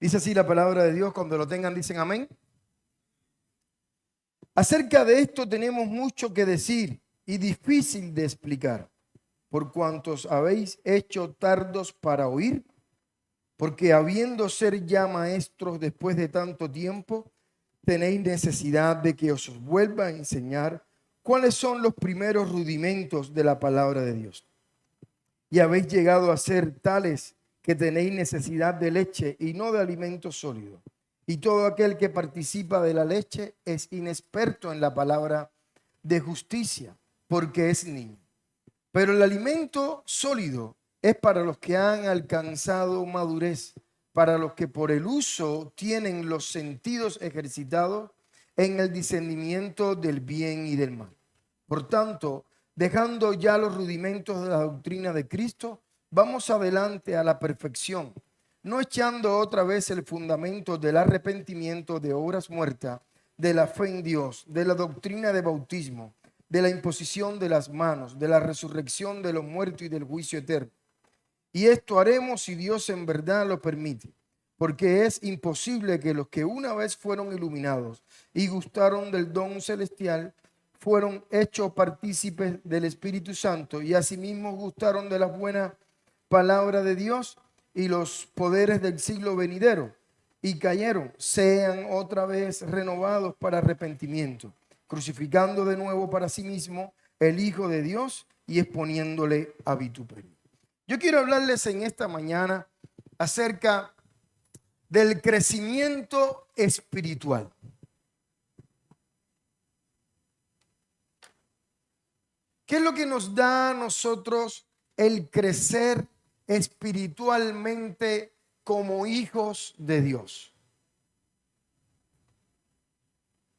Dice así la palabra de Dios. Cuando lo tengan dicen amén. Acerca de esto tenemos mucho que decir y difícil de explicar, por cuantos habéis hecho tardos para oír, porque habiendo ser ya maestros después de tanto tiempo, tenéis necesidad de que os vuelva a enseñar cuáles son los primeros rudimentos de la palabra de Dios. Y habéis llegado a ser tales que tenéis necesidad de leche y no de alimento sólido. Y todo aquel que participa de la leche es inexperto en la palabra de justicia, porque es niño. Pero el alimento sólido es para los que han alcanzado madurez, para los que por el uso tienen los sentidos ejercitados en el discernimiento del bien y del mal. Por tanto, dejando ya los rudimentos de la doctrina de Cristo, vamos adelante a la perfección, no echando otra vez el fundamento del arrepentimiento de obras muertas, de la fe en Dios, de la doctrina de bautismo, de la imposición de las manos, de la resurrección de los muertos y del juicio eterno. Y esto haremos si Dios en verdad lo permite, porque es imposible que los que una vez fueron iluminados y gustaron del don celestial fueron hechos partícipes del Espíritu Santo y asimismo gustaron de la buena palabra de Dios y los poderes del siglo venidero y cayeron, sean otra vez renovados para arrepentimiento, crucificando de nuevo para sí mismo el Hijo de Dios y exponiéndole a vituperio. Yo quiero hablarles en esta mañana acerca del crecimiento espiritual. ¿Qué es lo que nos da a nosotros el crecer espiritualmente como hijos de Dios?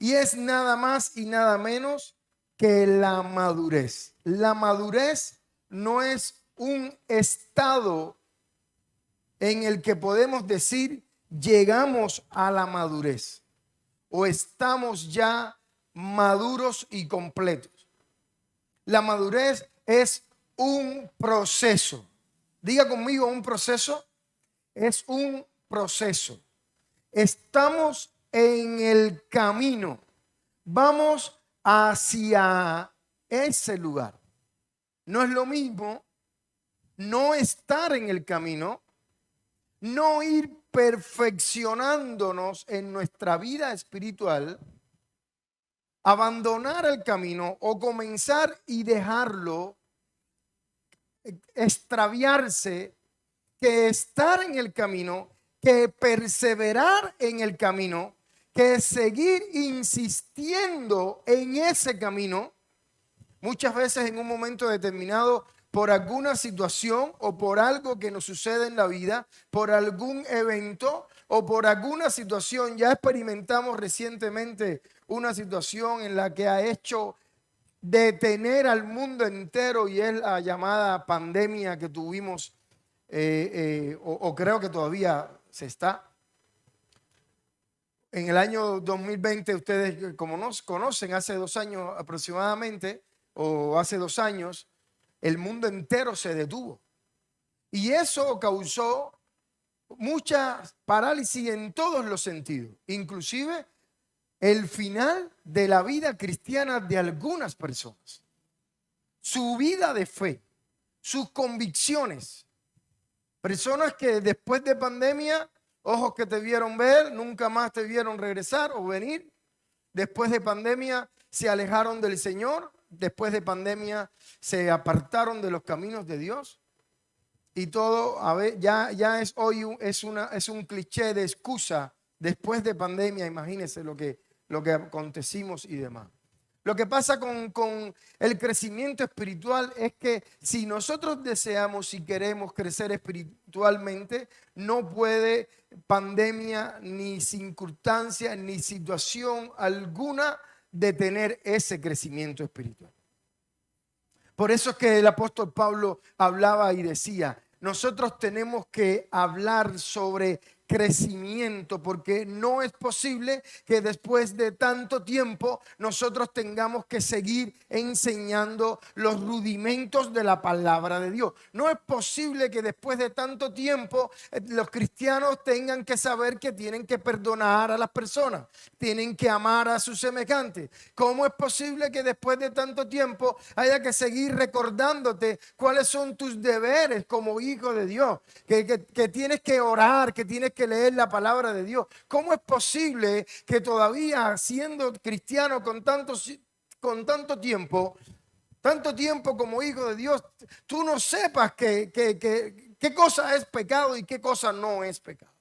Y es nada más y nada menos que la madurez. La madurez no es un estado en el que podemos decir llegamos a la madurez o estamos ya maduros y completos. La madurez es un proceso. Diga conmigo, un proceso. Es un proceso. Estamos en el camino. Vamos hacia ese lugar. No es lo mismo no estar en el camino, no ir perfeccionándonos en nuestra vida espiritual, abandonar el camino o comenzar y dejarlo extraviarse, que estar en el camino, que perseverar en el camino, que seguir insistiendo en ese camino, muchas veces en un momento determinado por alguna situación o por algo que nos sucede en la vida, por algún evento o por alguna situación. Ya experimentamos recientemente una situación en la que ha hecho detener al mundo entero y es la llamada pandemia que tuvimos o creo que todavía se está. En el año 2020, ustedes como nos conocen, hace 2 años aproximadamente, o hace 2 años, el mundo entero se detuvo. Y eso causó mucha parálisis en todos los sentidos, inclusive el final de la vida cristiana de algunas personas. Su vida de fe, sus convicciones. Personas que después de pandemia, ojos que te vieron ver, nunca más te vieron regresar o venir. Después de pandemia se alejaron del Señor. Después de pandemia se apartaron de los caminos de Dios. Y todo, a ver, ya es hoy es un cliché de excusa. Después de pandemia, imagínense lo que acontecimos y demás. Lo que pasa con el crecimiento espiritual es que si nosotros deseamos y queremos crecer espiritualmente, no puede pandemia, ni circunstancia, ni situación alguna detener ese crecimiento espiritual. Por eso es que el apóstol Pablo hablaba y decía, nosotros tenemos que hablar sobre crecimiento, porque no es posible que después de tanto tiempo nosotros tengamos que seguir enseñando los rudimentos de la palabra de Dios. No es posible que después de tanto tiempo los cristianos tengan que saber que tienen que perdonar a las personas, tienen que amar a sus semejantes. ¿Cómo es posible que después de tanto tiempo haya que seguir recordándote cuáles son tus deberes como hijo de Dios? Que tienes que orar, que tienes que leer la palabra de Dios. ¿Cómo es posible que todavía siendo cristiano con tanto tiempo como hijo de Dios, tú no sepas qué cosa es pecado y qué cosa no es pecado?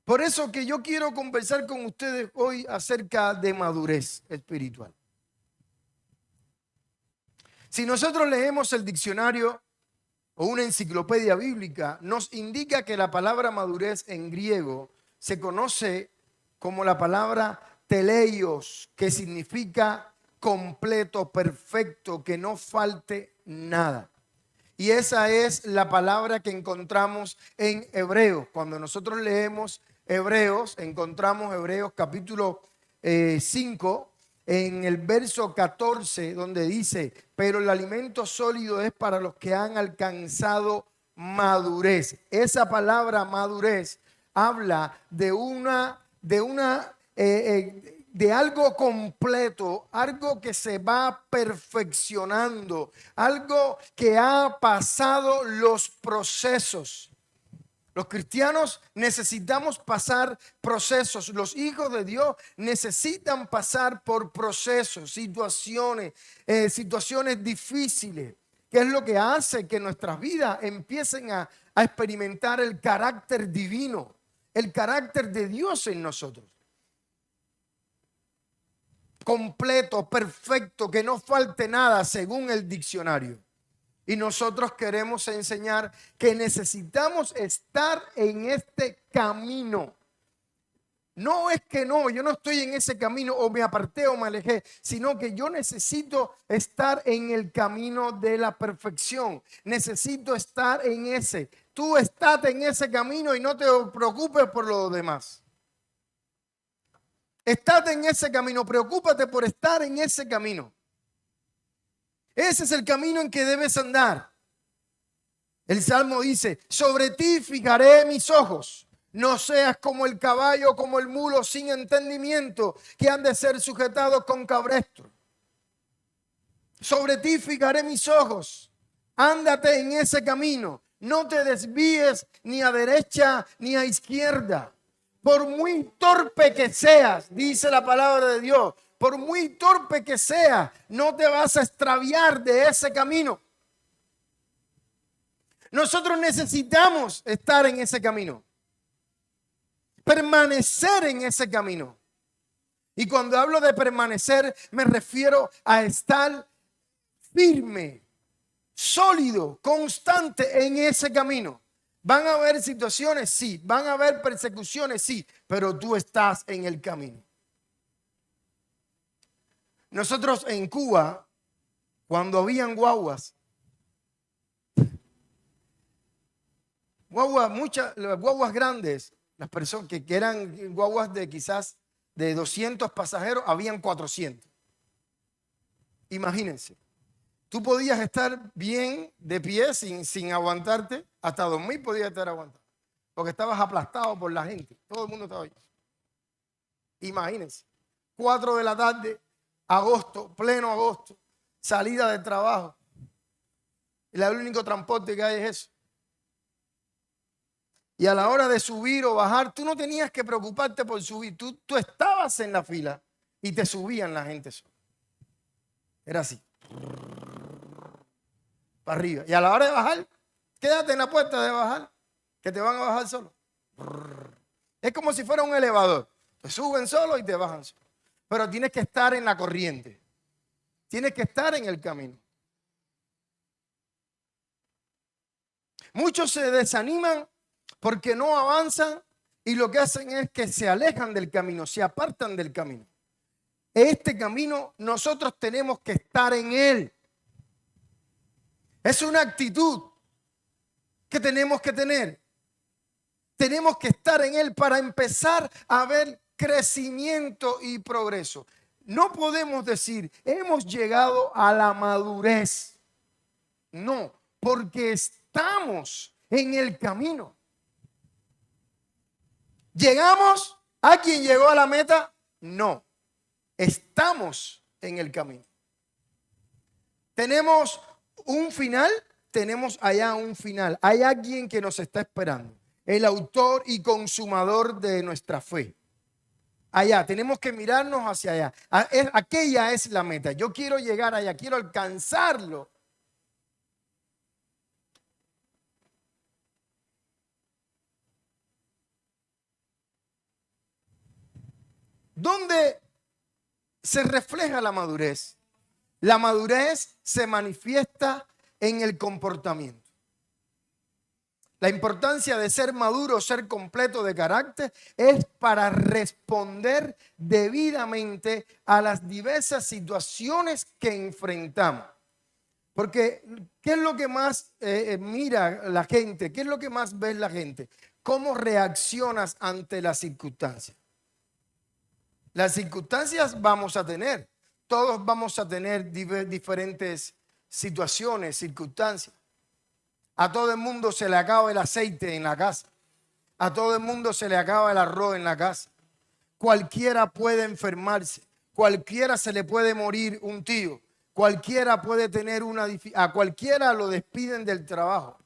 Por eso que yo quiero conversar con ustedes hoy acerca de madurez espiritual. Si nosotros leemos el diccionario o una enciclopedia bíblica, nos indica que la palabra madurez en griego se conoce como la palabra teleios, que significa completo, perfecto, que no falte nada. Y esa es la palabra que encontramos en Hebreos. Cuando nosotros leemos Hebreos, encontramos Hebreos capítulo 5, en el verso 14, donde dice: pero el alimento sólido es para los que han alcanzado madurez. Esa palabra madurez habla de algo completo, algo que se va perfeccionando, algo que ha pasado los procesos. Los cristianos necesitamos pasar procesos. Los hijos de Dios necesitan pasar por procesos, situaciones difíciles, que es lo que hace que nuestras vidas empiecen a experimentar el carácter divino, el carácter de Dios en nosotros. Completo, perfecto, que no falte nada según el diccionario. Y nosotros queremos enseñar que necesitamos estar en este camino. No es que yo no estoy en ese camino o me aparté o me alejé, sino que yo necesito estar en el camino de la perfección. Necesito estar en ese. Tú estás en ese camino y no te preocupes por lo demás. Estate en ese camino, preocúpate por estar en ese camino. Ese es el camino en que debes andar. El Salmo dice: sobre ti fijaré mis ojos. No seas como el caballo, como el mulo sin entendimiento, que han de ser sujetados con cabestro. Sobre ti fijaré mis ojos. Ándate en ese camino. No te desvíes ni a derecha ni a izquierda. Por muy torpe que seas, dice la palabra de Dios, por muy torpe que seas, no te vas a extraviar de ese camino. Nosotros necesitamos estar en ese camino, permanecer en ese camino. Y cuando hablo de permanecer, me refiero a estar firme, sólido, constante en ese camino. ¿Van a haber situaciones? Sí. ¿Van a haber persecuciones? Sí. Pero tú estás en el camino. Nosotros en Cuba, cuando habían guaguas, las guaguas grandes, las personas que eran guaguas de quizás de 200 pasajeros, habían 400. Imagínense. Tú podías estar bien de pie sin aguantarte, hasta dormir podías estar aguantado, porque estabas aplastado por la gente, todo el mundo estaba ahí. Imagínense, 4 de la tarde, agosto, pleno agosto, salida de trabajo, y el único transporte que hay es eso. Y a la hora de subir o bajar, tú no tenías que preocuparte por subir, tú estabas en la fila y te subían la gente sola. Era así, para arriba. Y a la hora de bajar, quédate en la puerta de bajar, que te van a bajar solo. Es como si fuera un elevador. Te suben solo y te bajan solo. Pero tienes que estar en la corriente. Tienes que estar en el camino. Muchos se desaniman porque no avanzan y lo que hacen es que se alejan del camino, se apartan del camino. Este camino nosotros tenemos que estar en él. Es una actitud. que tenemos que tener. Tenemos que estar en Él para empezar a ver crecimiento y progreso. No podemos decir, hemos llegado a la madurez. No, porque estamos en el camino. ¿Llegamos? ¿Alguien llegó a la meta? No, estamos en el camino. ¿Tenemos un final? Tenemos allá un final. Hay alguien que nos está esperando. El autor y consumador de nuestra fe. Allá, tenemos que mirarnos hacia allá. Aquella es la meta. Yo quiero llegar allá, quiero alcanzarlo. ¿Dónde se refleja la madurez? La madurez se manifiesta en el comportamiento. La importancia de ser maduro, ser completo de carácter, es para responder debidamente a las diversas situaciones que enfrentamos. Porque, ¿qué es lo que más mira la gente? ¿Qué es lo que más ve la gente? ¿Cómo reaccionas ante las circunstancias? Las circunstancias vamos a tener. Todos vamos a tener diferentes situaciones, circunstancias. A todo el mundo se le acaba el aceite en la casa. A todo el mundo se le acaba el arroz en la casa. Cualquiera puede enfermarse. Cualquiera se le puede morir un tío. Cualquiera puede tener a cualquiera lo despiden del trabajo.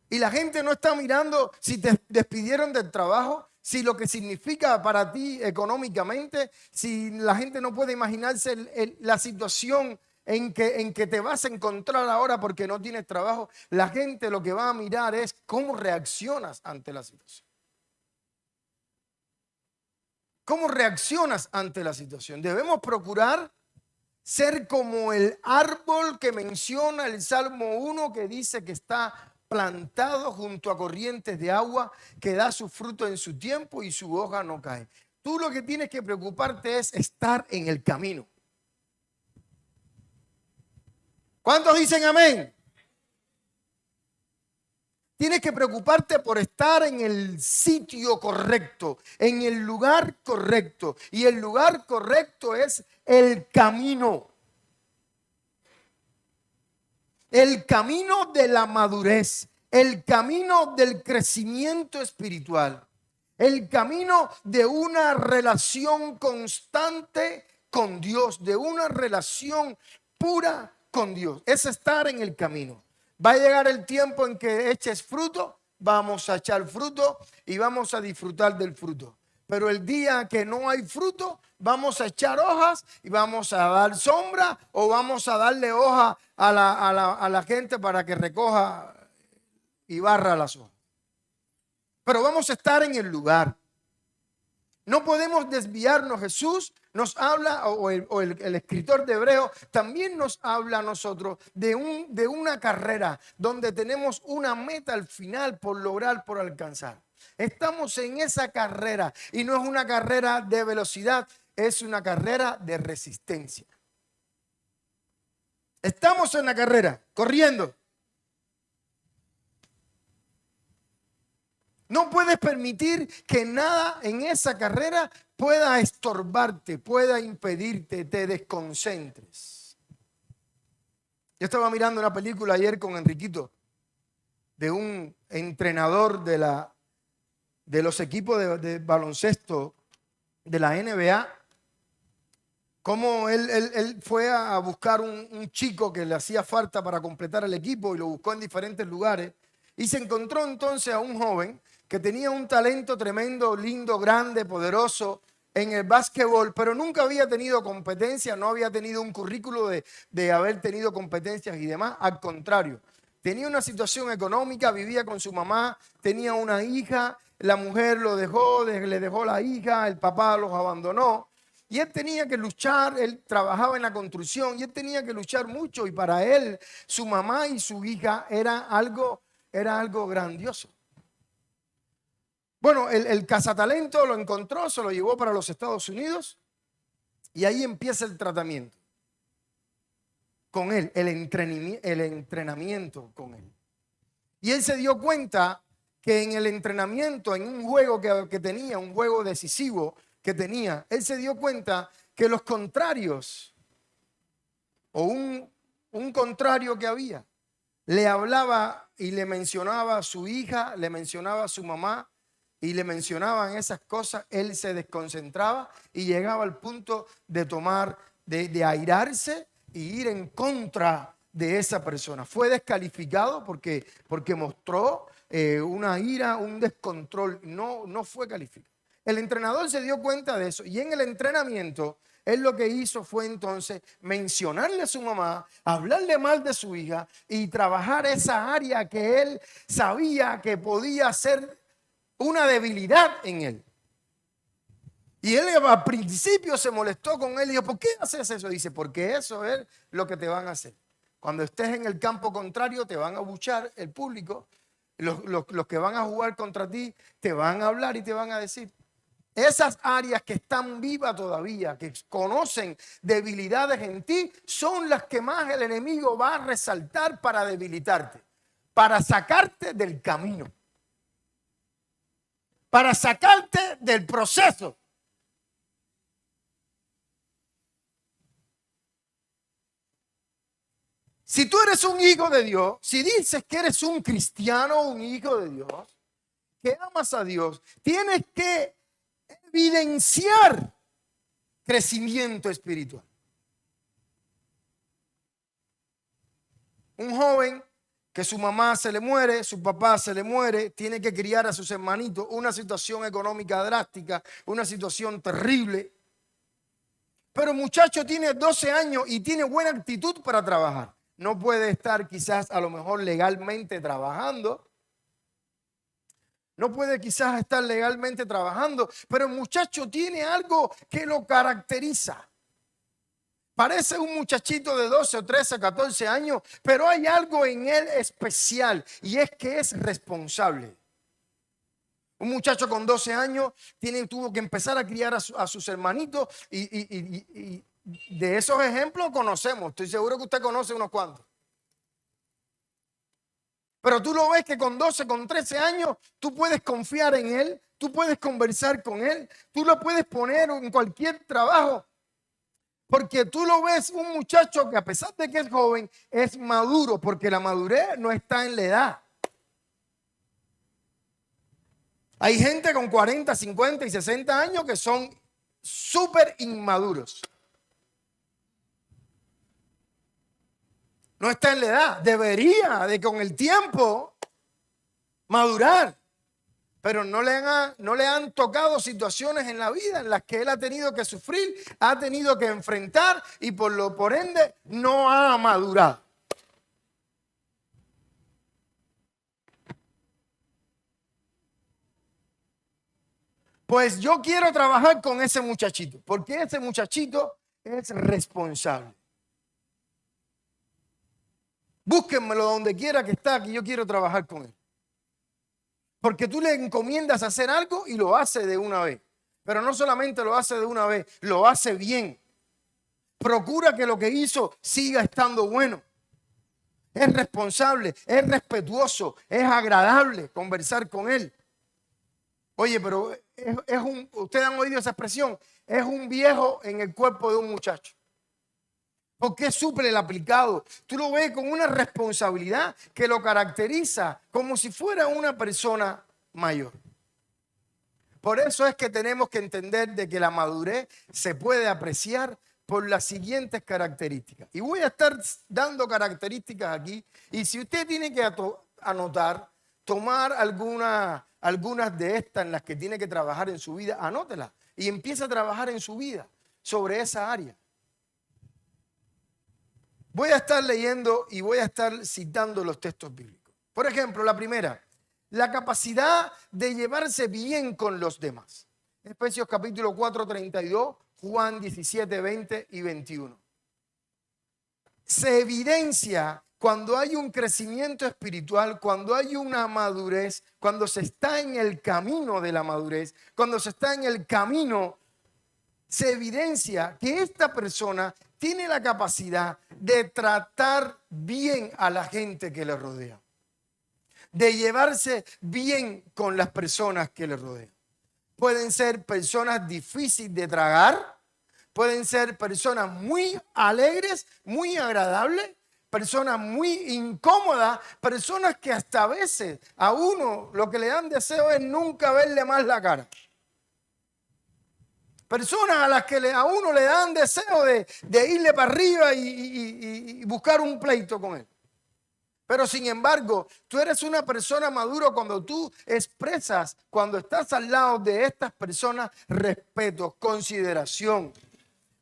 Y la gente no está mirando si te despidieron del trabajo, si lo que significa para ti económicamente, si la gente no puede imaginarse la situación en que te vas a encontrar ahora porque no tienes trabajo. La gente lo que va a mirar es cómo reaccionas ante la situación. ¿Cómo reaccionas ante la situación? Debemos procurar ser como el árbol que menciona el Salmo 1, que dice que está plantado junto a corrientes de agua, que da su fruto en su tiempo y su hoja no cae. Tú lo que tienes que preocuparte es estar en el camino. ¿Cuántos dicen amén? Tienes que preocuparte por estar en el sitio correcto, en el lugar correcto. Y el lugar correcto es el camino. El camino de la madurez, el camino del crecimiento espiritual, el camino de una relación constante con Dios, de una relación pura con Dios. Es estar en el camino. Va a llegar el tiempo en que eches fruto, vamos a echar fruto y vamos a disfrutar del fruto. Pero el día que no hay fruto, vamos a echar hojas y vamos a dar sombra o vamos a darle hoja a la gente para que recoja y barra las hojas. Pero vamos a estar en el lugar. No podemos desviarnos. Jesús nos habla, o el escritor de Hebreo también nos habla a nosotros de una carrera donde tenemos una meta al final por lograr, por alcanzar. Estamos en esa carrera y no es una carrera de velocidad, es una carrera de resistencia. Estamos en la carrera, corriendo. No puedes permitir que nada en esa carrera pueda estorbarte, pueda impedirte, te desconcentres. Yo estaba mirando una película ayer con Enriquito de un entrenador de los equipos de baloncesto de la NBA. Cómo él fue a buscar un chico que le hacía falta para completar el equipo y lo buscó en diferentes lugares. Y se encontró entonces a un joven que tenía un talento tremendo, lindo, grande, poderoso en el básquetbol, pero nunca había tenido competencia, no había tenido un currículo de haber tenido competencias y demás. Al contrario, tenía una situación económica, vivía con su mamá, tenía una hija, la mujer lo dejó, le dejó la hija, el papá los abandonó. Y él tenía que luchar, él trabajaba en la construcción y él tenía que luchar mucho. Y para él, su mamá y su hija era algo grandioso. Bueno, el cazatalento lo encontró, se lo llevó para los Estados Unidos y ahí empieza el tratamiento. con él, el entrenamiento con él. Y él se dio cuenta que en el entrenamiento, en un juego que tenía, un juego decisivo que tenía, él se dio cuenta que los contrarios o un contrario que había, le hablaba y le mencionaba a su hija, le mencionaba a su mamá y le mencionaban esas cosas, él se desconcentraba y llegaba al punto de de airarse y ir en contra de esa persona. Fue descalificado porque mostró una ira, un descontrol, no fue calificado. El entrenador se dio cuenta de eso y en el entrenamiento él lo que hizo fue entonces mencionarle a su mamá, hablarle mal de su hija y trabajar esa área que él sabía que podía ser una debilidad en él. Y él al principio se molestó con él y dijo, ¿por qué haces eso? Dice, porque eso es lo que te van a hacer. Cuando estés en el campo contrario te van a abuchar el público, los que van a jugar contra ti te van a hablar y te van a decir. Esas áreas que están vivas todavía, que conocen debilidades en ti, son las que más el enemigo va a resaltar para debilitarte, para sacarte del camino, para sacarte del proceso. Si tú eres un hijo de Dios, si dices que eres un cristiano, un hijo de Dios, que amas a Dios, tienes que evidenciar crecimiento espiritual. Un joven que su mamá se le muere, su papá se le muere, tiene que criar a sus hermanitos, una situación económica drástica, una situación terrible. Pero el muchacho tiene 12 años y tiene buena actitud para trabajar. No puede estar quizás a lo mejor legalmente trabajando. No puede quizás estar legalmente trabajando, pero el muchacho tiene algo que lo caracteriza. Parece un muchachito de 12 o 13, 14 años, pero hay algo en él especial y es que es responsable. Un muchacho con 12 años tuvo que empezar a criar a sus hermanitos y de esos ejemplos conocemos. Estoy seguro que usted conoce unos cuantos. Pero tú lo ves que con 12, con 13 años, tú puedes confiar en él, tú puedes conversar con él, tú lo puedes poner en cualquier trabajo. Porque tú lo ves un muchacho que a pesar de que es joven, es maduro, porque la madurez no está en la edad. Hay gente con 40, 50 y 60 años que son súper inmaduros. No está en la edad. Debería de con el tiempo madurar. Pero no le han tocado situaciones en la vida en las que él ha tenido que sufrir, ha tenido que enfrentar y por ende no ha madurado. Pues yo quiero trabajar con ese muchachito, porque ese muchachito es responsable. Búsquenmelo donde quiera que está, que yo quiero trabajar con él. Porque tú le encomiendas hacer algo y lo hace de una vez. Pero no solamente lo hace de una vez, lo hace bien. Procura que lo que hizo siga estando bueno. Es responsable, es respetuoso, es agradable conversar con él. Oye, pero ustedes han oído esa expresión, es un viejo en el cuerpo de un muchacho. Porque es súper aplicado. Tú lo ves con una responsabilidad que lo caracteriza como si fuera una persona mayor. Por eso es que tenemos que entender de que la madurez se puede apreciar por las siguientes características. Y voy a estar dando características aquí. Y si usted tiene que anotar, tomar algunas de estas en las que tiene que trabajar en su vida, anótelas y empieza a trabajar en su vida sobre esa área. Voy a estar leyendo y voy a estar citando los textos bíblicos. Por ejemplo, la primera, la capacidad de llevarse bien con los demás. Efesios capítulo 4, 32, Juan 17, 20 y 21. Se evidencia cuando hay un crecimiento espiritual, cuando hay una madurez, cuando se está en el camino de la madurez, cuando se está en el camino se evidencia que esta persona tiene la capacidad de tratar bien a la gente que le rodea, de llevarse bien con las personas que le rodean. Pueden ser personas difíciles de tragar, pueden ser personas muy alegres, muy agradables, personas muy incómodas, personas que hasta a veces a uno lo que le dan deseo es nunca verle más la cara. Personas a las que a uno le dan deseo de irle para arriba y buscar un pleito con él. Pero sin embargo, tú eres una persona madura cuando tú expresas, cuando estás al lado de estas personas, respeto, consideración,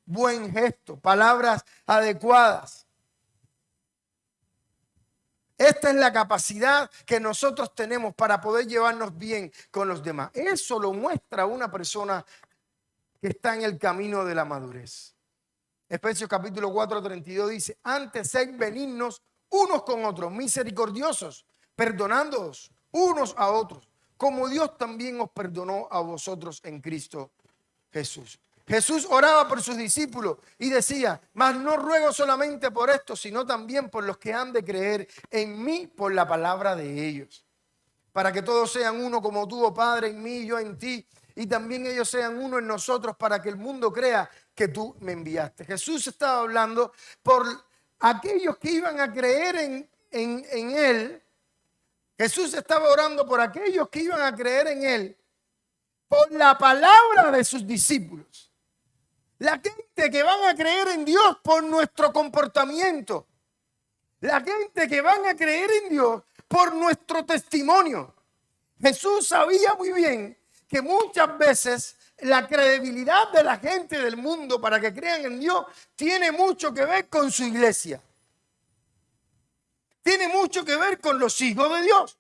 buen gesto, palabras adecuadas. Esta es la capacidad que nosotros tenemos para poder llevarnos bien con los demás. Eso lo muestra una persona que está en el camino de la madurez. Efesios capítulo 4:32 dice: antes sed benignos unos con otros, misericordiosos, perdonándoos unos a otros, como Dios también os perdonó a vosotros en Cristo Jesús. Jesús oraba por sus discípulos y decía: mas no ruego solamente por esto, sino también por los que han de creer en mí por la palabra de ellos, para que todos sean uno como tú, oh Padre, en mí y yo en ti, y también ellos sean uno en nosotros, para que el mundo crea que tú me enviaste. Jesús estaba hablando por aquellos que iban a creer en Él. Jesús estaba orando por aquellos que iban a creer en Él por la palabra de sus discípulos. La gente que van a creer en Dios por nuestro comportamiento. La gente que van a creer en Dios por nuestro testimonio. Jesús sabía muy bien que muchas veces la credibilidad de la gente del mundo para que crean en Dios tiene mucho que ver con su iglesia. Tiene mucho que ver con los hijos de Dios.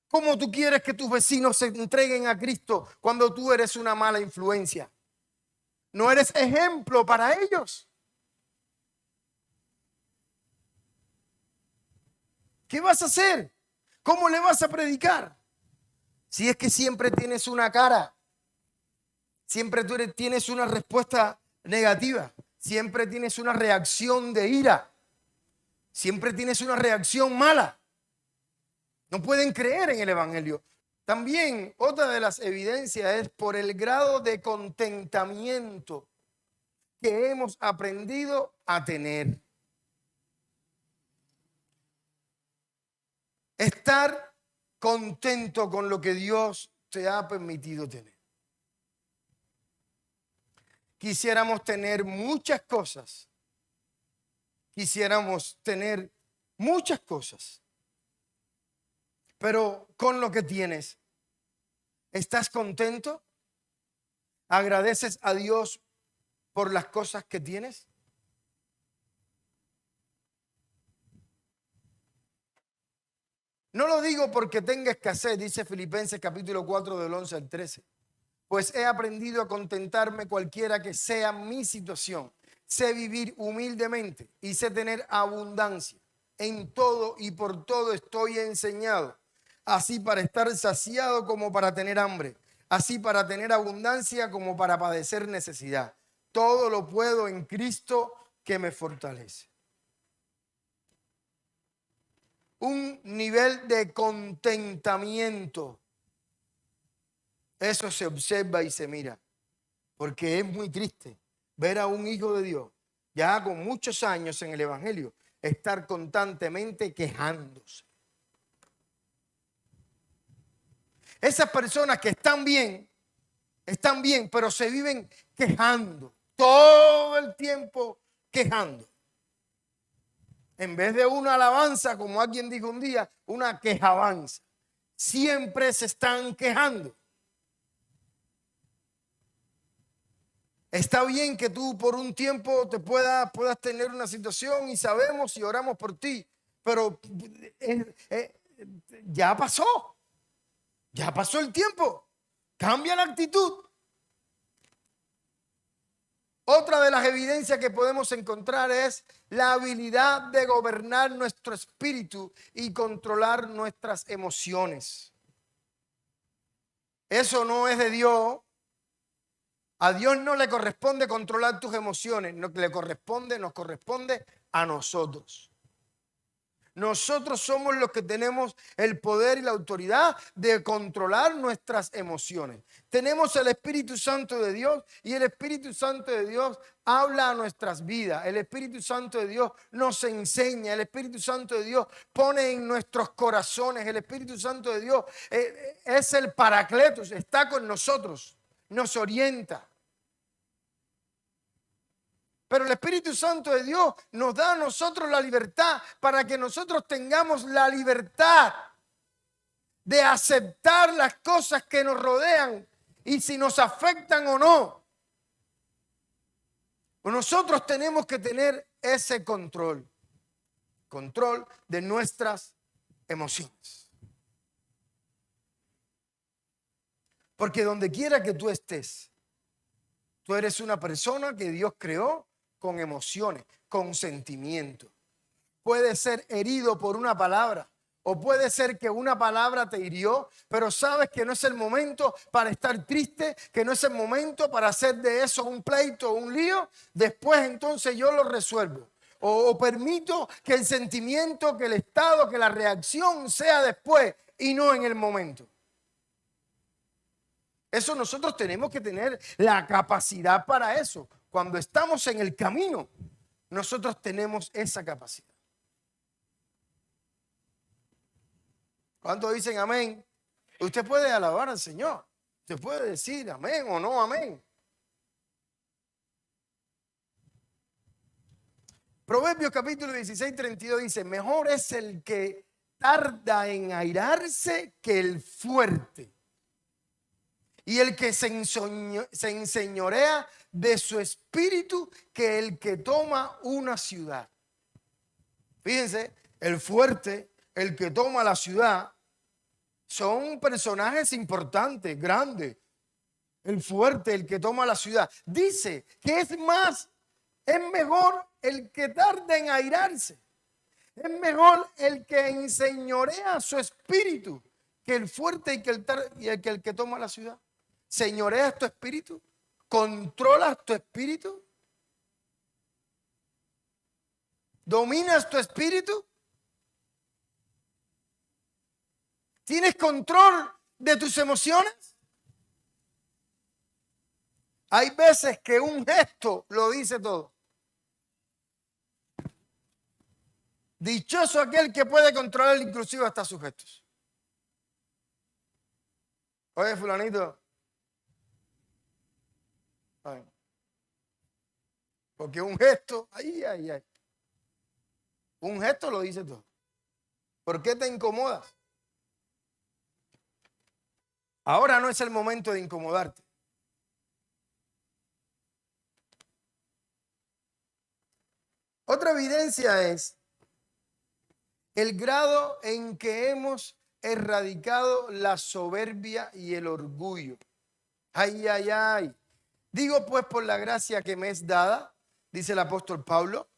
¿Cómo tú quieres que tus vecinos se entreguen a Cristo cuando tú eres una mala influencia? No eres ejemplo para ellos. ¿Qué vas a hacer? ¿Cómo le vas a predicar? Si es que siempre tienes una cara, siempre tú tienes una respuesta negativa, siempre tienes una reacción de ira, siempre tienes una reacción mala. No pueden creer en el Evangelio. También otra de las evidencias es por el grado de contentamiento que hemos aprendido a tener. Estar contento con lo que Dios te ha permitido tener. Quisiéramos tener muchas cosas. Quisiéramos tener muchas cosas. Pero con lo que tienes, ¿estás contento? ¿Agradeces a Dios por las cosas que tienes? No lo digo porque tenga escasez, dice Filipenses capítulo 4 del 11 al 13. Pues he aprendido a contentarme cualquiera que sea mi situación. Sé vivir humildemente y sé tener abundancia. En todo y por todo estoy enseñado. Así para estar saciado como para tener hambre. Así para tener abundancia como para padecer necesidad. Todo lo puedo en Cristo que me fortalece. Un nivel de contentamiento. Eso se observa y se mira. Porque es muy triste ver a un hijo de Dios, ya con muchos años en el Evangelio, estar constantemente quejándose. Esas personas que están bien, pero se viven quejando. Todo el tiempo quejando. En vez de una alabanza, como alguien dijo un día, una quejabanza. Siempre se están quejando. Está bien que tú por un tiempo te puedas tener una situación y sabemos y oramos por ti, pero ya pasó. Ya pasó el tiempo. Cambia la actitud. Otra de las evidencias que podemos encontrar es la habilidad de gobernar nuestro espíritu y controlar nuestras emociones. Eso no es de Dios. A Dios no le corresponde controlar tus emociones, nos corresponde a nosotros. Nosotros somos los que tenemos el poder y la autoridad de controlar nuestras emociones. Tenemos el Espíritu Santo de Dios y el Espíritu Santo de Dios habla a nuestras vidas. El Espíritu Santo de Dios nos enseña. El Espíritu Santo de Dios pone en nuestros corazones. El Espíritu Santo de Dios es el Paracletos, está con nosotros, nos orienta. Pero el Espíritu Santo de Dios nos da a nosotros la libertad para que nosotros tengamos la libertad de aceptar las cosas que nos rodean y si nos afectan o no. Nosotros tenemos que tener ese control de nuestras emociones. Porque donde quiera que tú estés, tú eres una persona que Dios creó con emociones, con sentimientos. Puede ser herido por una palabra o puede ser que una palabra te hirió, pero sabes que no es el momento para estar triste, que no es el momento para hacer de eso un pleito o un lío. Después entonces yo lo resuelvo. O permito que el sentimiento, que el estado, que la reacción sea después y no en el momento. Eso nosotros tenemos que tener la capacidad para eso. Cuando estamos en el camino, nosotros tenemos esa capacidad. ¿Cuántos dicen amén? Usted puede alabar al Señor. Usted puede decir amén o no amén. Proverbios capítulo 16, 32 dice, mejor es el que tarda en airarse que el fuerte. Y el que se enseñorea de su espíritu que el que toma una ciudad. Fíjense, el fuerte, el que toma la ciudad, son personajes importantes, grandes. El fuerte, el que toma la ciudad. Dice que es mejor el que tarda en airarse. Es mejor el que enseñorea su espíritu que el fuerte y el que toma la ciudad. ¿Señoreas tu espíritu? ¿Controlas tu espíritu? ¿Dominas tu espíritu? ¿Tienes control de tus emociones? Hay veces que un gesto lo dice todo. Dichoso aquel que puede controlar inclusive hasta sus gestos. Oye, fulanito. Ay. Porque un gesto, un gesto lo dice todo. ¿Por qué te incomodas? Ahora no es el momento de incomodarte. Otra evidencia es el grado en que hemos erradicado la soberbia y el orgullo. Ay, ay, ay. Digo pues por la gracia que me es dada, dice el apóstol Pablo,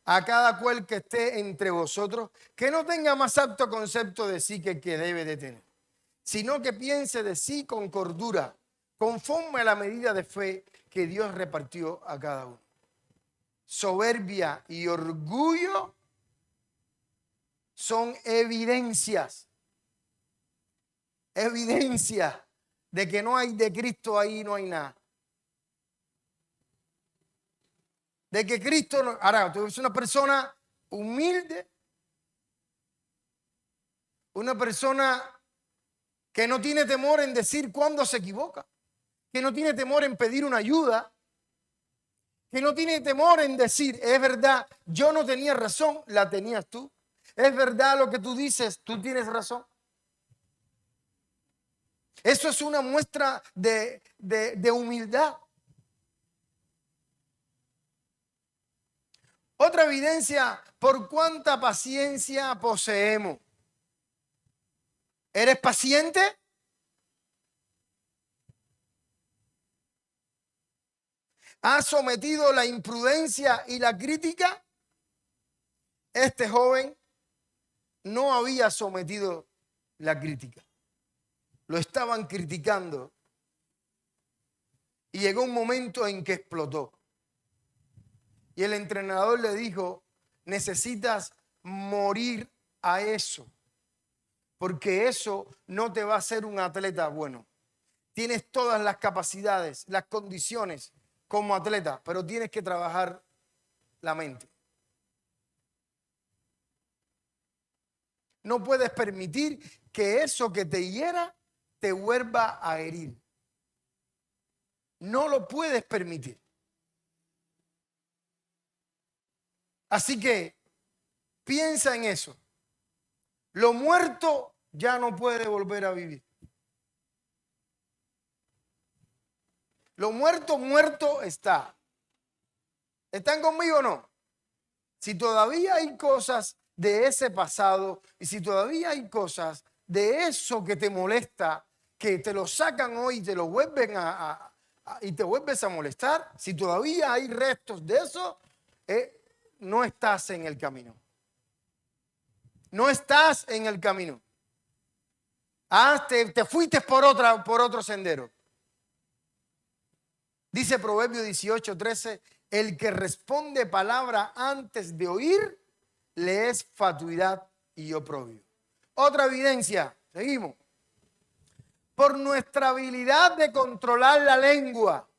a cada cual que esté entre vosotros, que no tenga más alto concepto de sí que el que debe de tener, sino que piense de sí con cordura, conforme a la medida de fe que Dios repartió a cada uno. Soberbia y orgullo son evidencias de que no hay de Cristo ahí, no hay nada. De que Cristo, ahora tú eres una persona humilde, una persona que no tiene temor en decir cuándo se equivoca, que no tiene temor en pedir una ayuda, que no tiene temor en decir, es verdad, yo no tenía razón, la tenías tú. Es verdad lo que tú dices, tú tienes razón. Eso es una muestra de humildad. Otra evidencia, por cuánta paciencia poseemos. ¿Eres paciente? ¿Has sometido la imprudencia y la crítica? Este joven no había sometido la crítica. Lo estaban criticando. Y llegó un momento en que explotó. Y el entrenador le dijo, necesitas morir a eso, porque eso no te va a hacer un atleta bueno. Tienes todas las capacidades, las condiciones como atleta, pero tienes que trabajar la mente. No puedes permitir que eso que te hiera te vuelva a herir. No lo puedes permitir. Así que piensa en eso. Lo muerto ya no puede volver a vivir. Lo muerto, muerto está. ¿Están conmigo o no? Si todavía hay cosas de ese pasado y si todavía hay cosas de eso que te molesta, que te lo sacan hoy y te lo vuelven y te vuelves a molestar, si todavía hay restos de eso, no estás en el camino. No estás en el camino. Te fuiste por otro sendero. Dice Proverbios 18:13, el que responde palabra antes de oír, le es fatuidad y oprobio. Otra evidencia, seguimos. Por nuestra habilidad de controlar la lengua,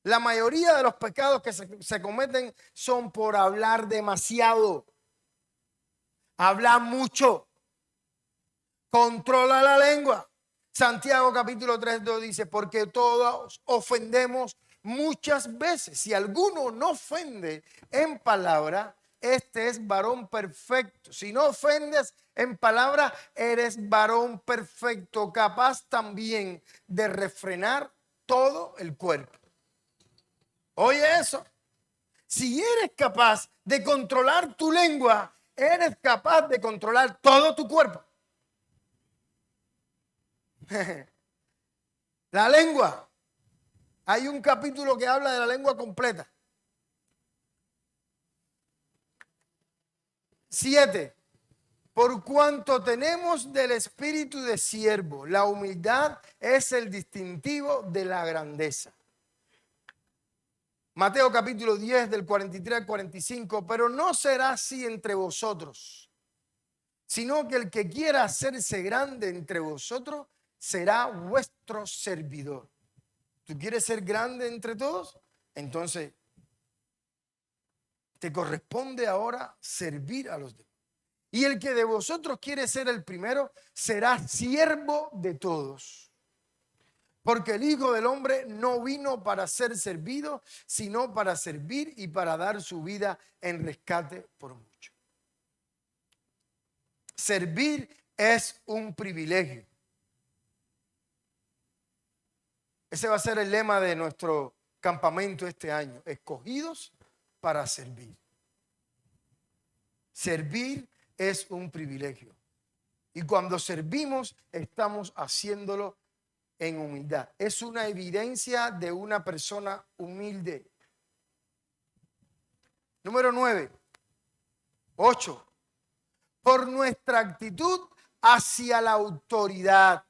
la mayoría de los pecados que se cometen son por hablar demasiado. Hablar mucho. Controla la lengua. Santiago capítulo 3:2 dice, porque todos ofendemos muchas veces. Si alguno no ofende en palabra, este es varón perfecto. Si no ofendes en palabra, eres varón perfecto, capaz también de refrenar todo el cuerpo. Oye eso. Si eres capaz de controlar tu lengua, eres capaz de controlar todo tu cuerpo. La lengua. Hay un capítulo que habla de la lengua completa. 7. Por cuanto tenemos del espíritu de siervo, la humildad es el distintivo de la grandeza. Mateo capítulo 10 del 43 al 45, pero no será así entre vosotros, sino que el que quiera hacerse grande entre vosotros será vuestro servidor. ¿Tú quieres ser grande entre todos? Entonces, te corresponde ahora servir a los demás. Y el que de vosotros quiere ser el primero será siervo de todos. Porque el Hijo del Hombre no vino para ser servido, sino para servir y para dar su vida en rescate por muchos. Servir es un privilegio. Ese va a ser el lema de nuestro campamento este año. Escogidos para servir. Servir es un privilegio. Y cuando servimos, estamos haciéndolo en humildad. Es una evidencia de una persona humilde. Número 9. 8. Por nuestra actitud hacia la autoridad.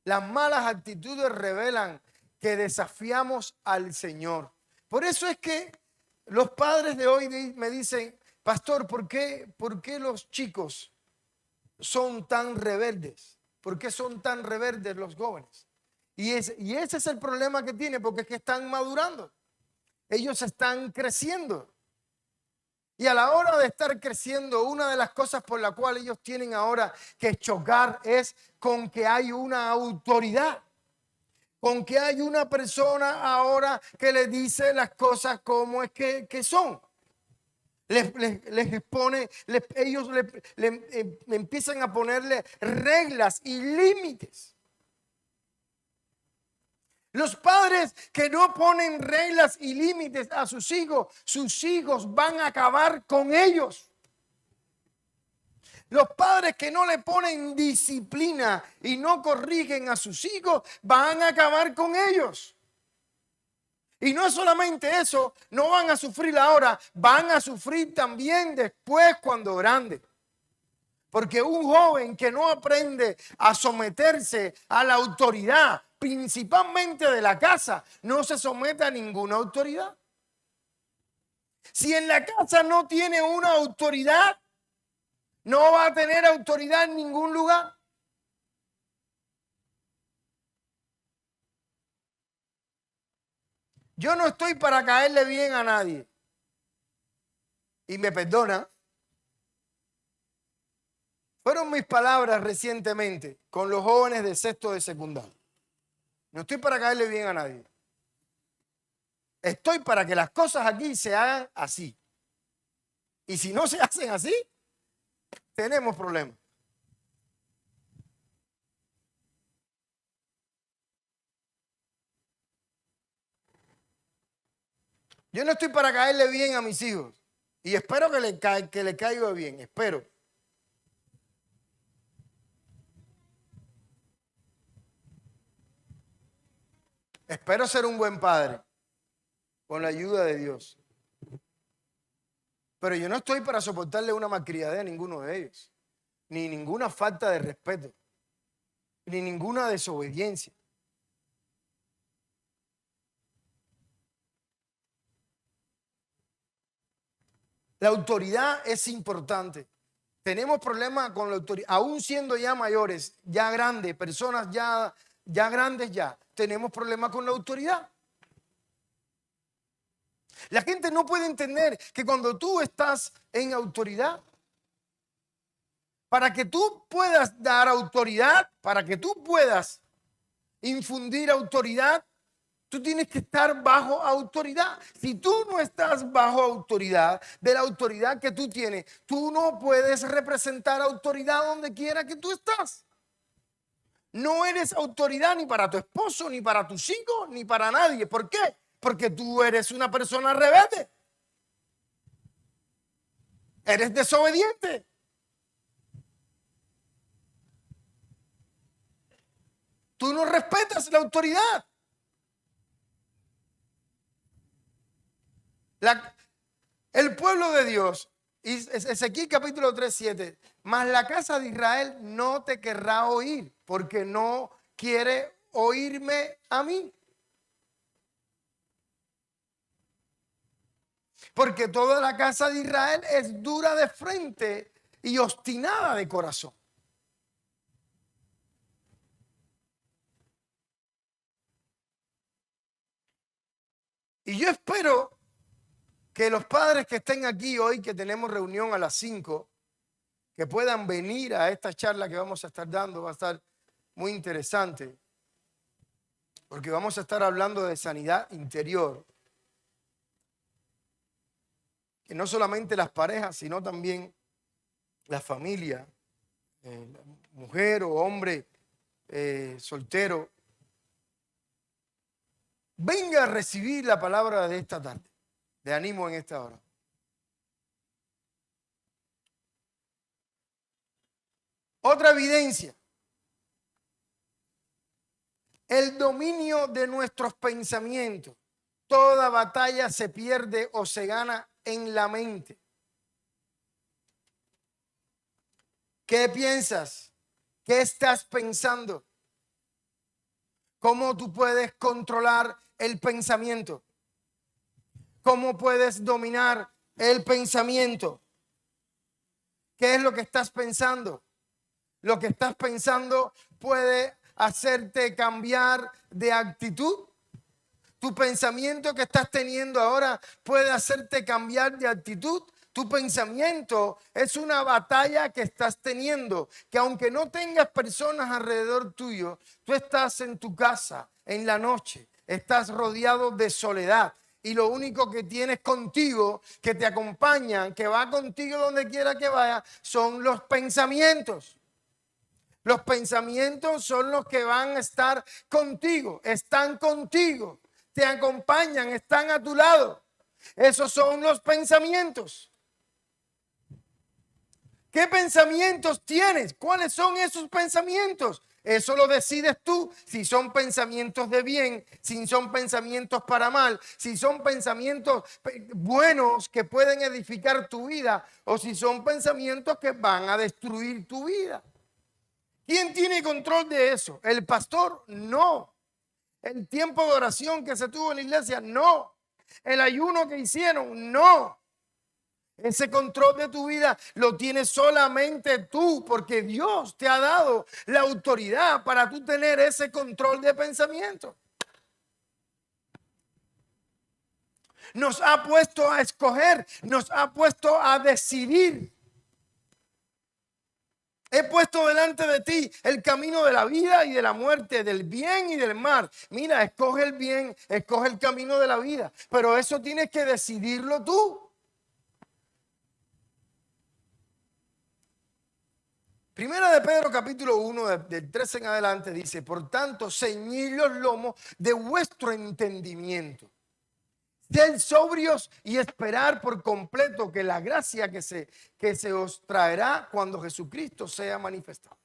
Las malas actitudes revelan que desafiamos al Señor. Por eso es que los padres de hoy me dicen, pastor, ¿por qué los chicos son tan rebeldes? ¿Por qué son tan rebeldes los jóvenes? Y ese es el problema que tiene, porque es que están madurando. Ellos están creciendo. Y a la hora de estar creciendo, una de las cosas por la cual ellos tienen ahora que chocar es con que hay una autoridad. Con que hay una persona ahora que les dice las cosas como es que son. Les expone, ellos empiezan a ponerle reglas y límites. Los padres que no ponen reglas y límites a sus hijos van a acabar con ellos. Los padres que no le ponen disciplina y no corrigen a sus hijos van a acabar con ellos. Y no solamente eso, no van a sufrir ahora, van a sufrir también después cuando grandes. Porque un joven que no aprende a someterse a la autoridad principalmente de la casa, no se somete a ninguna autoridad. Si en la casa no tiene una autoridad, no va a tener autoridad en ningún lugar. Yo no estoy para caerle bien a nadie. Y me perdona. Fueron mis palabras recientemente con los jóvenes de sexto de secundaria. No estoy para caerle bien a nadie. Estoy para que las cosas aquí se hagan así. Y si no se hacen así, tenemos problemas. Yo no estoy para caerle bien a mis hijos. Y espero que le caiga bien. Espero. Espero ser un buen padre. Con la ayuda de Dios. Pero yo no estoy para soportarle una malcriadez a ninguno de ellos. Ni ninguna falta de respeto. Ni ninguna desobediencia. La autoridad es importante. Tenemos problemas con la autoridad, aún siendo ya mayores, ya grandes, personas ya grandes ya, tenemos problemas con la autoridad. La gente no puede entender que cuando tú estás en autoridad, para que tú puedas dar autoridad, para que tú puedas infundir autoridad, tú tienes que estar bajo autoridad. Si tú no estás bajo autoridad, de la autoridad que tú tienes, tú no puedes representar autoridad donde quiera que tú estás. No eres autoridad ni para tu esposo, ni para tus hijos, ni para nadie. ¿Por qué? Porque tú eres una persona rebelde. Eres desobediente. Tú no respetas la autoridad. El pueblo de Dios, Ezequiel capítulo 3, 7, mas la casa de Israel no te querrá oír, porque no quiere oírme a mí. Porque toda la casa de Israel es dura de frente y obstinada de corazón. Y yo espero que los padres que estén aquí hoy, que tenemos reunión a las 5, que puedan venir a esta charla que vamos a estar dando, va a estar muy interesante, porque vamos a estar hablando de sanidad interior. Que no solamente las parejas, sino también la familia, mujer o hombre soltero, venga a recibir la palabra de esta tarde. De ánimo en esta hora. Otra evidencia. El dominio de nuestros pensamientos. Toda batalla se pierde o se gana en la mente. ¿Qué piensas? ¿Qué estás pensando? ¿Cómo tú puedes controlar el pensamiento? ¿Cómo puedes dominar el pensamiento? ¿Qué es lo que estás pensando? Lo que estás pensando puede hacerte cambiar de actitud. Tu pensamiento que estás teniendo ahora puede hacerte cambiar de actitud. Tu pensamiento es una batalla que estás teniendo, que aunque no tengas personas alrededor tuyo, tú estás en tu casa, en la noche, estás rodeado de soledad. Y lo único que tienes contigo, que te acompañan, que va contigo donde quiera que vaya, son los pensamientos. Los pensamientos son los que van a estar contigo, están contigo, te acompañan, están a tu lado. Esos son los pensamientos. ¿Qué pensamientos tienes? ¿Cuáles son esos pensamientos? Eso lo decides tú, si son pensamientos de bien, si son pensamientos para mal, si son pensamientos buenos que pueden edificar tu vida o si son pensamientos que van a destruir tu vida. ¿Quién tiene control de eso? ¿El pastor? No. El tiempo de oración que se tuvo en la iglesia, no. El ayuno que hicieron, no. Ese control de tu vida lo tienes solamente tú, porque Dios te ha dado la autoridad para tú tener ese control de pensamiento. Nos ha puesto a escoger, nos ha puesto a decidir. He puesto delante de ti el camino de la vida y de la muerte, del bien y del mal. Mira, escoge el bien, escoge el camino de la vida, pero eso tienes que decidirlo tú. Primera de Pedro capítulo 1 del 13 en adelante dice: por tanto, ceñid los lomos de vuestro entendimiento. Sed sobrios y esperar por completo que la gracia que se os traerá cuando Jesucristo sea manifestado.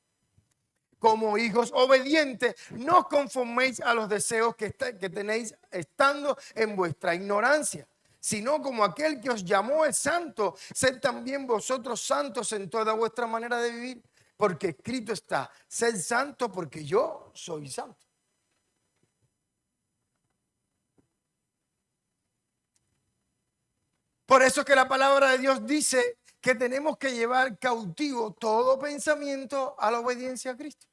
Como hijos obedientes, no os conforméis a los deseos que tenéis estando en vuestra ignorancia, sino como aquel que os llamó es santo, sed también vosotros santos en toda vuestra manera de vivir, porque escrito está: sed santo porque yo soy santo. Por eso que la palabra de Dios dice que tenemos que llevar cautivo todo pensamiento a la obediencia a Cristo.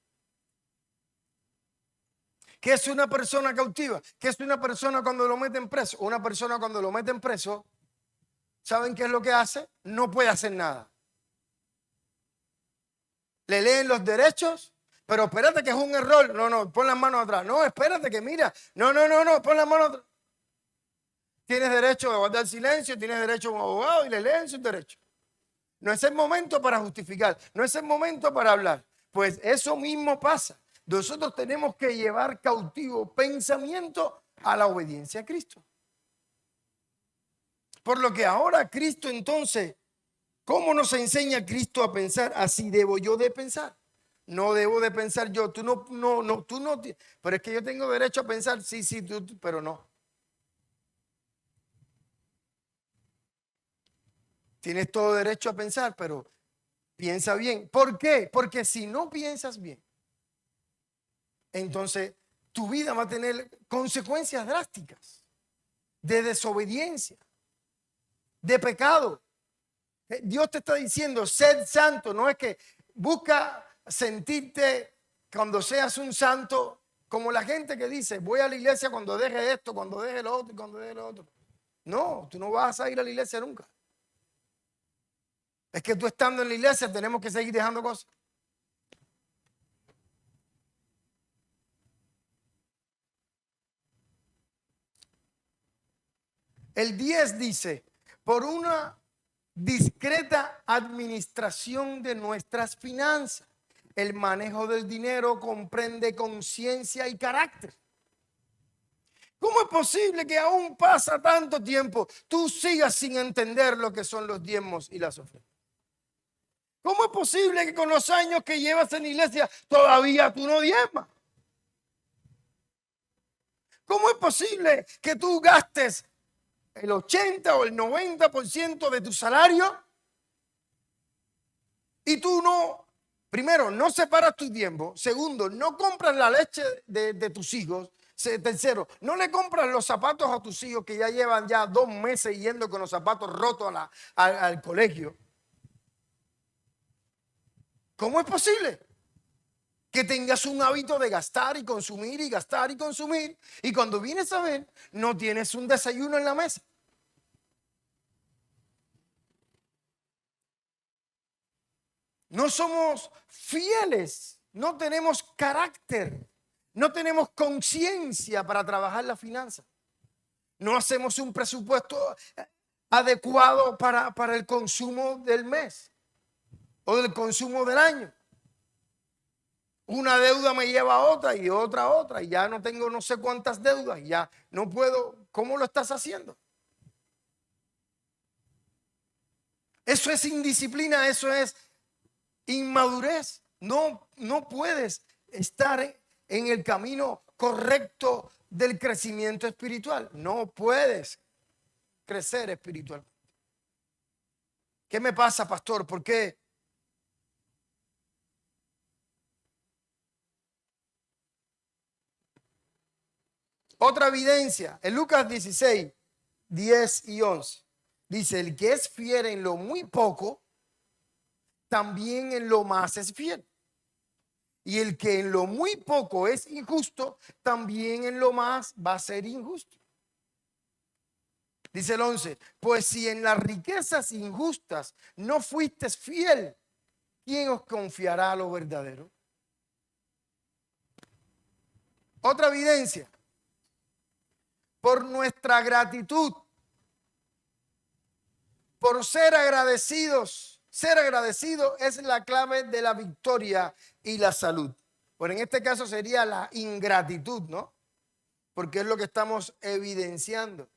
¿Qué es una persona cautiva? ¿Qué es una persona cuando lo meten preso? Una persona cuando lo meten preso, ¿saben qué es lo que hace? No puede hacer nada. Le leen los derechos, pero espérate que es un error. No, pon las manos atrás. No, espérate que mira. No, pon las manos atrás. Tienes derecho a guardar silencio, tienes derecho a un abogado y le leen sus derechos. No es el momento para justificar, no es el momento para hablar. Pues eso mismo pasa. Nosotros tenemos que llevar cautivo pensamiento a la obediencia a Cristo. Por lo que ahora Cristo entonces, ¿cómo nos enseña Cristo a pensar? Así debo yo de pensar. No debo de pensar yo. Tú no, pero es que yo tengo derecho a pensar, sí, pero no. Tienes todo derecho a pensar, pero piensa bien. ¿Por qué? Porque si no piensas bien, entonces tu vida va a tener consecuencias drásticas de desobediencia, de pecado. Dios te está diciendo: sed santo. No es que busca sentirte cuando seas un santo como la gente que dice: voy a la iglesia cuando deje esto, cuando deje lo otro y cuando deje lo otro. No, tú no vas a ir a la iglesia nunca. Es que tú estando en la iglesia tenemos que seguir dejando cosas. El 10 dice: por una discreta administración de nuestras finanzas, el manejo del dinero comprende conciencia y carácter. ¿Cómo es posible que aún pasa tanto tiempo tú sigas sin entender lo que son los diezmos y las ofrendas? ¿Cómo es posible que con los años que llevas en la iglesia todavía tú no diezmas? ¿Cómo es posible que tú gastes el 80 o el 90% de tu salario y tú no, primero, no separas tu tiempo; segundo, no compras la leche de tus hijos; tercero, no le compras los zapatos a tus hijos que ya llevan ya 2 meses yendo con los zapatos rotos al colegio? ¿Cómo es posible que tengas un hábito de gastar y consumir y gastar y consumir, y cuando vienes a ver no tienes un desayuno en la mesa? No somos fieles, no tenemos carácter, no tenemos conciencia para trabajar la finanza. No hacemos un presupuesto adecuado para el consumo del mes o del consumo del año. Una deuda me lleva a otra y otra a otra, y ya no tengo no sé cuántas deudas, y ya no puedo. ¿Cómo lo estás haciendo? Eso es indisciplina, eso es inmadurez. No puedes estar en el camino correcto del crecimiento espiritual. No puedes crecer espiritualmente. ¿Qué me pasa, pastor? ¿Por qué? Otra evidencia, en Lucas 16, 10 y 11. Dice, el que es fiel en lo muy poco, también en lo más es fiel. Y el que en lo muy poco es injusto, también en lo más va a ser injusto. Dice el 11, pues si en las riquezas injustas no fuiste fiel, ¿quién os confiará lo verdadero? Otra evidencia, por nuestra gratitud, por ser agradecidos. Ser agradecido es la clave de la victoria y la salud. Pero en este caso sería la ingratitud, ¿no? Porque es lo que estamos evidenciando.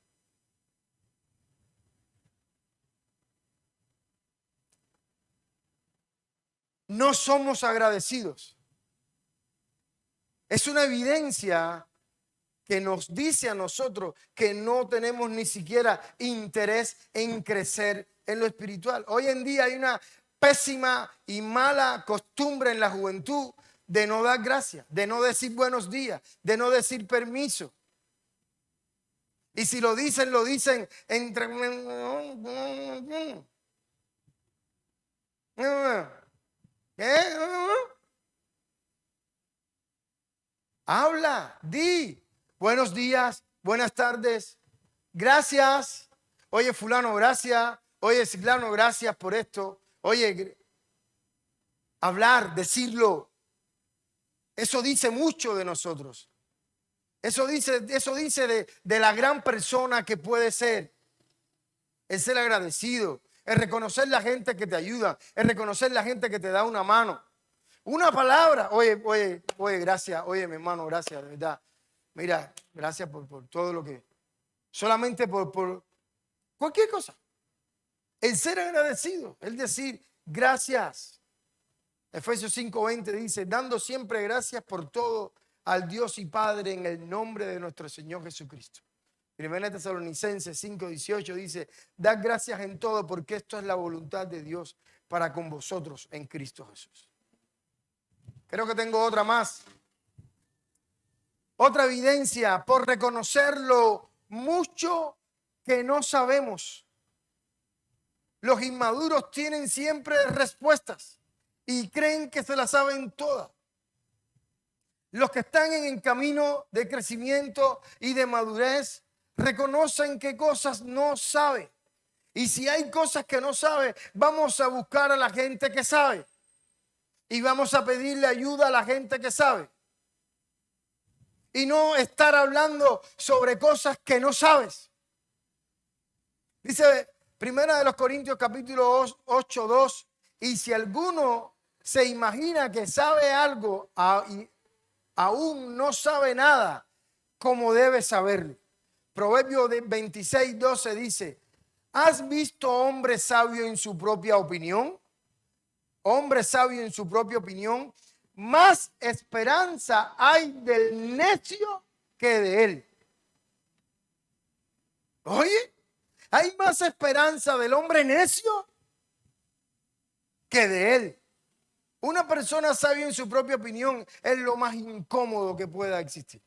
No somos agradecidos. Es una evidencia que nos dice a nosotros que no tenemos ni siquiera interés en crecer en lo espiritual. Hoy en día hay una pésima y mala costumbre en la juventud de no dar gracias, de no decir buenos días, de no decir permiso. Y si lo dicen entre... Habla, di. Buenos días, buenas tardes, gracias. Oye, fulano, gracias. Oye, ciclano, gracias por esto. Oye, hablar, decirlo. Eso dice mucho de nosotros. Eso dice de la gran persona que puede ser. El ser agradecido, el reconocer la gente que te ayuda, el reconocer la gente que te da una mano. Una palabra. Oye, gracias. Oye, mi hermano, gracias, de verdad. Mira, gracias por todo lo que... Solamente por cualquier cosa. El ser agradecido, el decir gracias. Efesios 5:20 dice, dando siempre gracias por todo al Dios y Padre en el nombre de nuestro Señor Jesucristo. Primera Tesalonicenses 5:18 dice, dad gracias en todo porque esto es la voluntad de Dios para con vosotros en Cristo Jesús. Creo que tengo otra más. Otra evidencia por reconocer lo mucho que no sabemos. Los inmaduros tienen siempre respuestas y creen que se las saben todas. Los que están en el camino de crecimiento y de madurez reconocen qué cosas no saben. Y si hay cosas que no sabe, vamos a buscar a la gente que sabe. Y vamos a pedirle ayuda a la gente que sabe. Y no estar hablando sobre cosas que no sabes. Dice Primera de los Corintios capítulo 8:2. Y si alguno se imagina que sabe algo y aún no sabe nada, como debe saberlo. Proverbio 26:12 dice, ¿has visto hombre sabio en su propia opinión? Hombre sabio en su propia opinión. Más esperanza hay del necio que de él. Oye, hay más esperanza del hombre necio que de él. Una persona sabia en su propia opinión es lo más incómodo que pueda existir.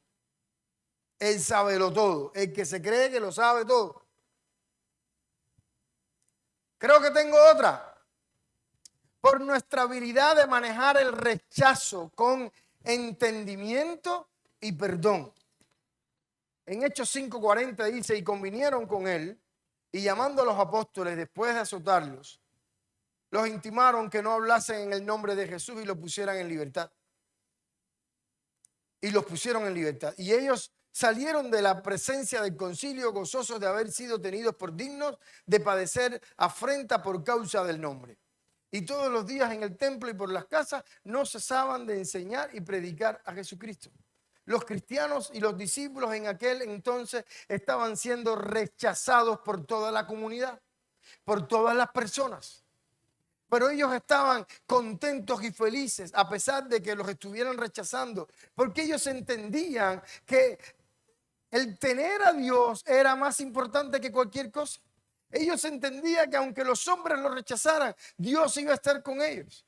Él sabe lo todo, el que se cree que lo sabe todo. Creo que tengo otra. Por nuestra habilidad de manejar el rechazo con entendimiento y perdón. En Hechos 5:40 dice, y convinieron con él, y llamando a los apóstoles después de azotarlos, los intimaron que no hablasen en el nombre de Jesús y los pusieran en libertad. Y los pusieron en libertad. Y ellos salieron de la presencia del concilio gozosos de haber sido tenidos por dignos de padecer afrenta por causa del nombre. Y todos los días en el templo y por las casas no cesaban de enseñar y predicar a Jesucristo. Los cristianos y los discípulos en aquel entonces estaban siendo rechazados por toda la comunidad, por todas las personas. Pero ellos estaban contentos y felices a pesar de que los estuvieran rechazando, porque ellos entendían que el tener a Dios era más importante que cualquier cosa. Ellos entendían que aunque los hombres lo rechazaran, Dios iba a estar con ellos.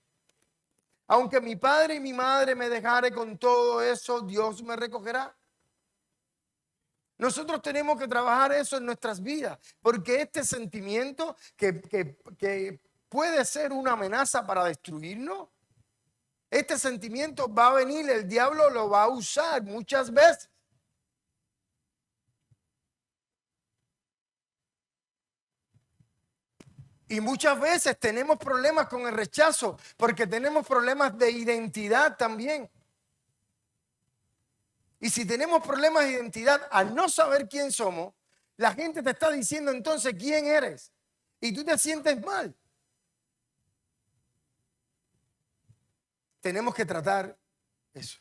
Aunque mi padre y mi madre me dejare con todo eso, Dios me recogerá. Nosotros tenemos que trabajar eso en nuestras vidas, porque este sentimiento que puede ser una amenaza para destruirnos, este sentimiento va a venir, el diablo lo va a usar muchas veces. Y muchas veces tenemos problemas con el rechazo, porque tenemos problemas de identidad también. Y si tenemos problemas de identidad, al no saber quién somos, la gente te está diciendo entonces quién eres. Y tú te sientes mal. Tenemos que tratar eso.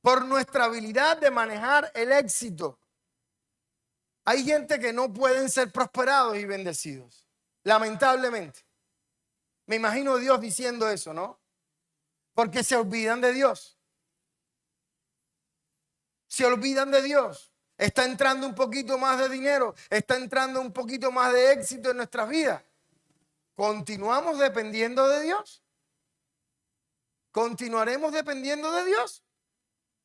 Por nuestra habilidad de manejar el éxito. Hay gente que no pueden ser prosperados y bendecidos. Lamentablemente. Me imagino Dios diciendo eso, ¿no? Porque se olvidan de Dios. Se olvidan de Dios. Está entrando un poquito más de dinero. Está entrando un poquito más de éxito en nuestras vidas. ¿Continuamos dependiendo de Dios? ¿Continuaremos dependiendo de Dios?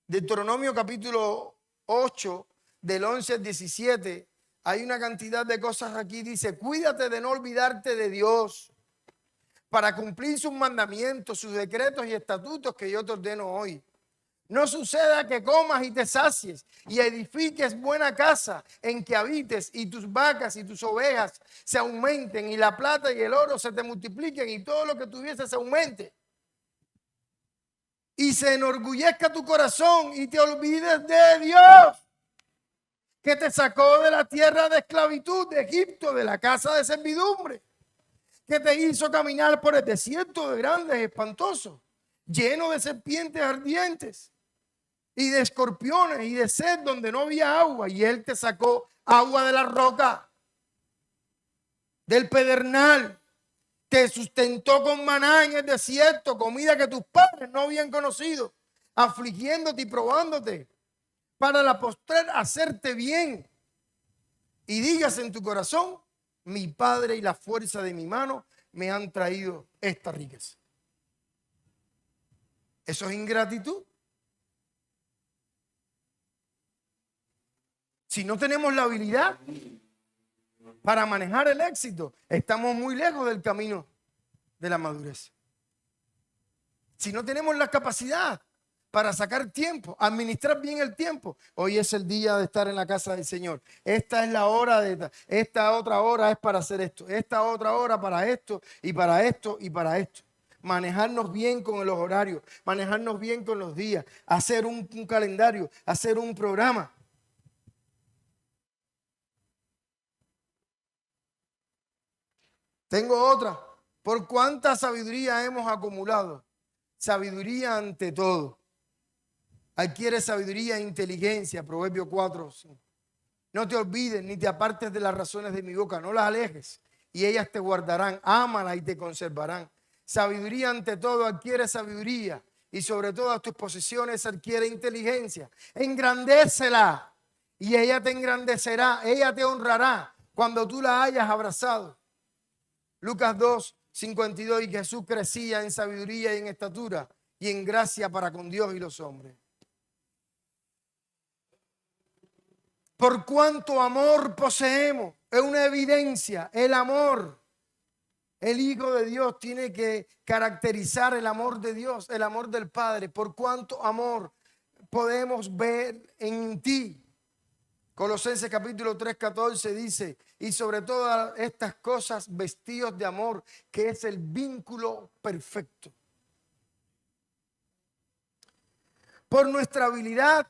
Deuteronomio capítulo 8, del 11 al 17, hay una cantidad de cosas aquí. Dice, cuídate de no olvidarte de Dios para cumplir sus mandamientos, sus decretos y estatutos que yo te ordeno hoy. No suceda que comas y te sacies y edifiques buena casa en que habites y tus vacas y tus ovejas se aumenten y la plata y el oro se te multipliquen y todo lo que tuvieses se aumente. Y se enorgullezca tu corazón y te olvides de Dios, que te sacó de la tierra de esclavitud de Egipto, de la casa de servidumbre, que te hizo caminar por el desierto de grandes espantosos, lleno de serpientes ardientes y de escorpiones y de sed donde no había agua, y él te sacó agua de la roca, del pedernal. Te sustentó con maná en el desierto, comida que tus padres no habían conocido, afligiéndote y probándote, para la postrer hacerte bien. Y digas en tu corazón, mi Padre y la fuerza de mi mano me han traído esta riqueza. ¿Eso es ingratitud? Si no tenemos la habilidad para manejar el éxito, estamos muy lejos del camino de la madurez. Si no tenemos la capacidad para sacar tiempo, administrar bien el tiempo, hoy es el día de estar en la casa del Señor. Esta es la hora esta otra hora es para hacer esto, esta otra hora para esto y para esto y para esto. Manejarnos bien con los horarios, manejarnos bien con los días, hacer un calendario, hacer un programa. Tengo otra. ¿Por cuánta sabiduría hemos acumulado? Sabiduría ante todo. Adquiere sabiduría e inteligencia. Proverbios 4. No te olvides ni te apartes de las razones de mi boca. No las alejes y ellas te guardarán. Ámalas y te conservarán. Sabiduría ante todo. Adquiere sabiduría. Y sobre todas tus posesiones adquiere inteligencia. Engrandécela y ella te engrandecerá. Ella te honrará cuando tú la hayas abrazado. Lucas 2, 52, y Jesús crecía en sabiduría y en estatura y en gracia para con Dios y los hombres. Por cuánto amor poseemos, es una evidencia, el amor. El Hijo de Dios tiene que caracterizar el amor de Dios, el amor del Padre. Por cuánto amor podemos ver en ti. Colosenses capítulo 3, 14 dice, y sobre todas estas cosas vestidos de amor, que es el vínculo perfecto. Por nuestra habilidad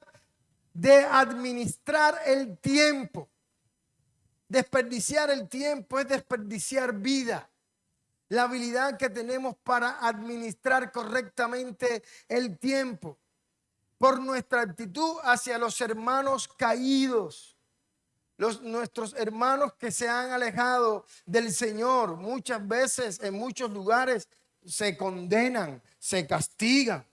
de administrar el tiempo. Desperdiciar el tiempo es desperdiciar vida. La habilidad que tenemos para administrar correctamente el tiempo. Por nuestra actitud hacia los hermanos caídos, nuestros hermanos que se han alejado del Señor. Muchas veces en muchos lugares se condenan, se castigan.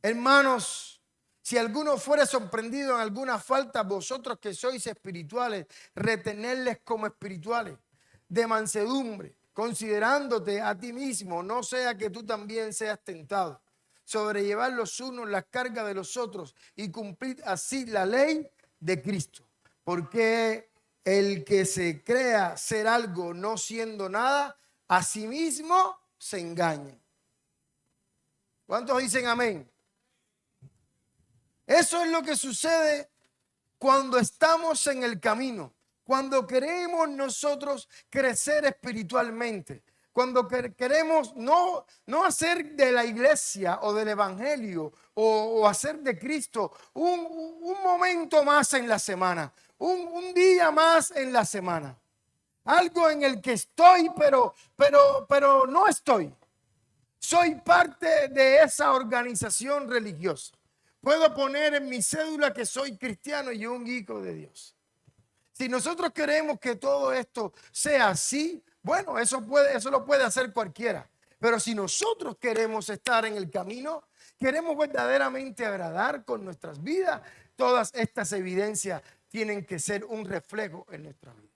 Hermanos, si alguno fuere sorprendido en alguna falta, vosotros que sois espirituales, retenerles como espirituales, de mansedumbre, considerándote a ti mismo, no sea que tú también seas tentado. sobrellevar los unos las cargas de los otros y cumplir así la ley de Cristo. Porque el que se crea ser algo no siendo nada, a sí mismo se engaña. ¿Cuántos dicen amén? Eso es lo que sucede cuando estamos en el camino, cuando queremos nosotros crecer espiritualmente, cuando queremos no hacer de la iglesia o del evangelio o hacer de Cristo un momento más en la semana, un día más en la semana. Algo en el que estoy, pero no estoy. Soy parte de esa organización religiosa. Puedo poner en mi cédula que soy cristiano y un hijo de Dios. Si nosotros queremos que todo esto sea así, bueno, eso lo puede hacer cualquiera. Pero si nosotros queremos estar en el camino, queremos verdaderamente agradar con nuestras vidas, todas estas evidencias tienen que ser un reflejo en nuestra vida.